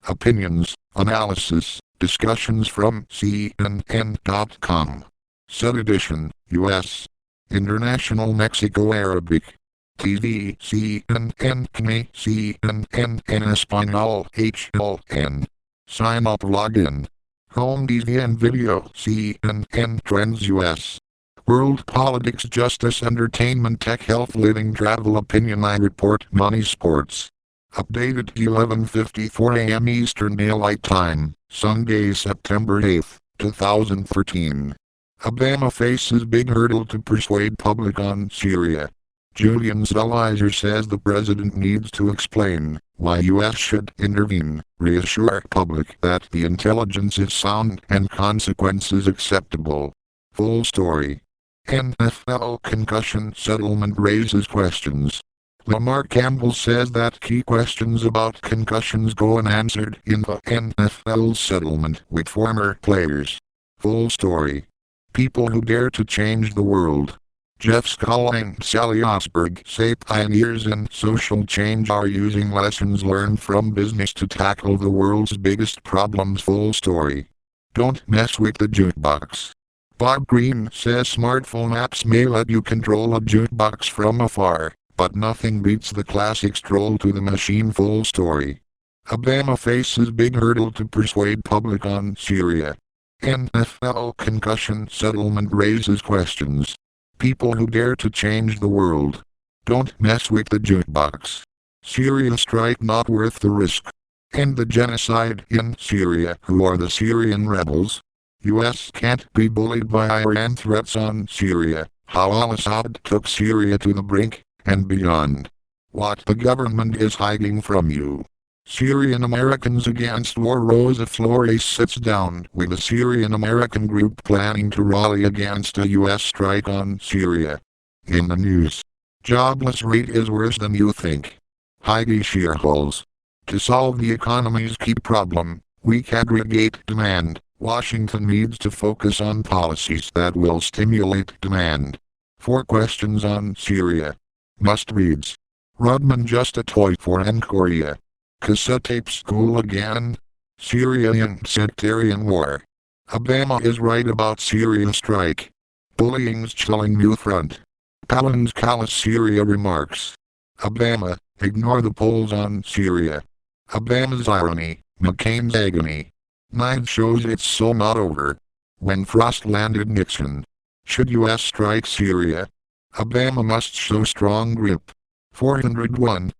Opinions, analysis, discussions from CNN.com. Set edition, U.S. International Mexico Arabic. TV, CNN, CNN en Español, HLN. Sign up login. Home TV and video, CNN Trends US. World politics, justice, entertainment, tech, health, living, travel, opinion, I report, money, sports. Updated 11:54 a.m. Eastern Daylight Time, Sunday, September 8, 2013. Obama faces big hurdle to persuade public on Syria. Julian Zelizer says the president needs to explain why U.S. should intervene, reassure public that the intelligence is sound and consequences acceptable. Full story. NFL concussion settlement raises questions. Lamar Campbell says that key questions about concussions go unanswered in the NFL settlement with former players. Full story. People who dare to change the world. Jeff Scull and Sally Osberg say pioneers in social change are using lessons learned from business to tackle the world's biggest problems. Full story. Don't mess with the jukebox. Bob Green says smartphone apps may let you control a jukebox from afar, but nothing beats the classic stroll to the machine. Full story. Obama faces big hurdle to persuade public on Syria. NFL concussion settlement raises questions. People who dare to change the world. Don't mess with the jukebox. Syria strike not worth the risk. End the genocide in Syria. Who are the Syrian rebels? U.S. can't be bullied by Iran threats on Syria. How al-Assad took Syria to the brink, and beyond. What the government is hiding from you. Syrian Americans Against War. Rosa Flores sits down with a Syrian American group planning to rally against a U.S. strike on Syria. In the news. Jobless rate is worse than you think. Heidi Shierholz. To solve the economy's key problem, weak aggregate demand, Washington needs to focus on policies that will stimulate demand. 4 questions on Syria. Must-reads. Rodman just a toy for Korea. Cassette tape school again? Syria and sectarian war. Obama is right about Syria strike. Bullying's chilling new front. Palin's callous Syria remarks. Obama, ignore the polls on Syria. Obama's irony, McCain's agony. 9 shows it's so not over. When Frost landed Nixon. Should U.S. strike Syria? Obama must show strong grip. 401,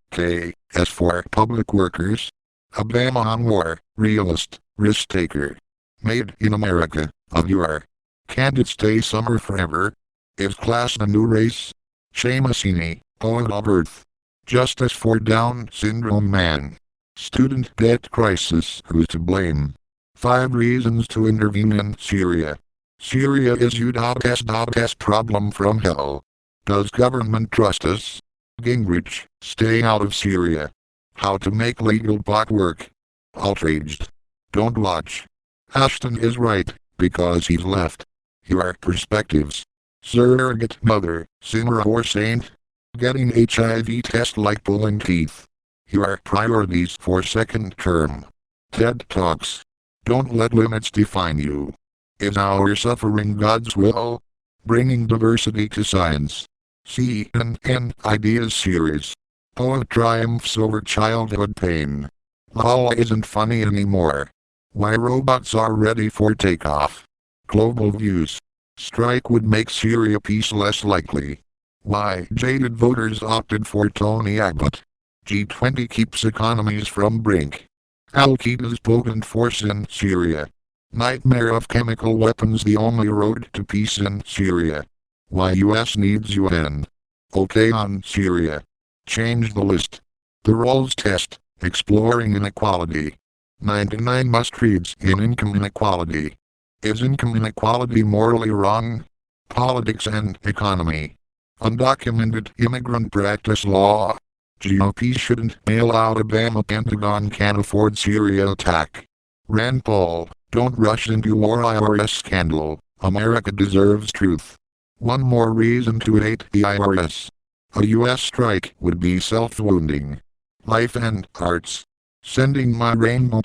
As for public workers. Obama on war, realist, risk-taker. Made in America, of your. Can't it stay summer forever? Is class the new race? Shamasini, poet of Earth. Justice for Down syndrome man. Student debt crisis, who's to blame? 5 reasons to intervene in Syria. Syria is U.S. problem from hell. Does government trust us? Gingrich, stay out of Syria. How to make legal pot work. Outraged. Don't watch. Ashton is right, because he's left. Your perspectives. Surrogate mother, sinner or saint? Getting HIV test like pulling teeth. Your priorities for second term. TED Talks. Don't let limits define you. Is our suffering God's will? Bringing diversity to science. CNN Ideas Series. Poet triumphs over childhood pain. LOL isn't funny anymore. Why robots are ready for takeoff. Global views. Strike would make Syria peace less likely. Why jaded voters opted for Tony Abbott. G20 keeps economies from brink. Al-Qaeda's potent force in Syria. Nightmare of chemical weapons, the only road to peace in Syria. Why U.S. needs UN. Okay on Syria. Change the list. The Rawls test, exploring inequality. 99 must-reads in income inequality. Is income inequality morally wrong? Politics and economy. Undocumented immigrant practice law. GOP shouldn't bail out Obama. Pentagon can't afford Syria attack. Rand Paul, don't rush into war. IRS scandal. America deserves truth. One more reason to hate the IRS. A U.S. strike would be self-wounding. Life and arts. Sending my rainbow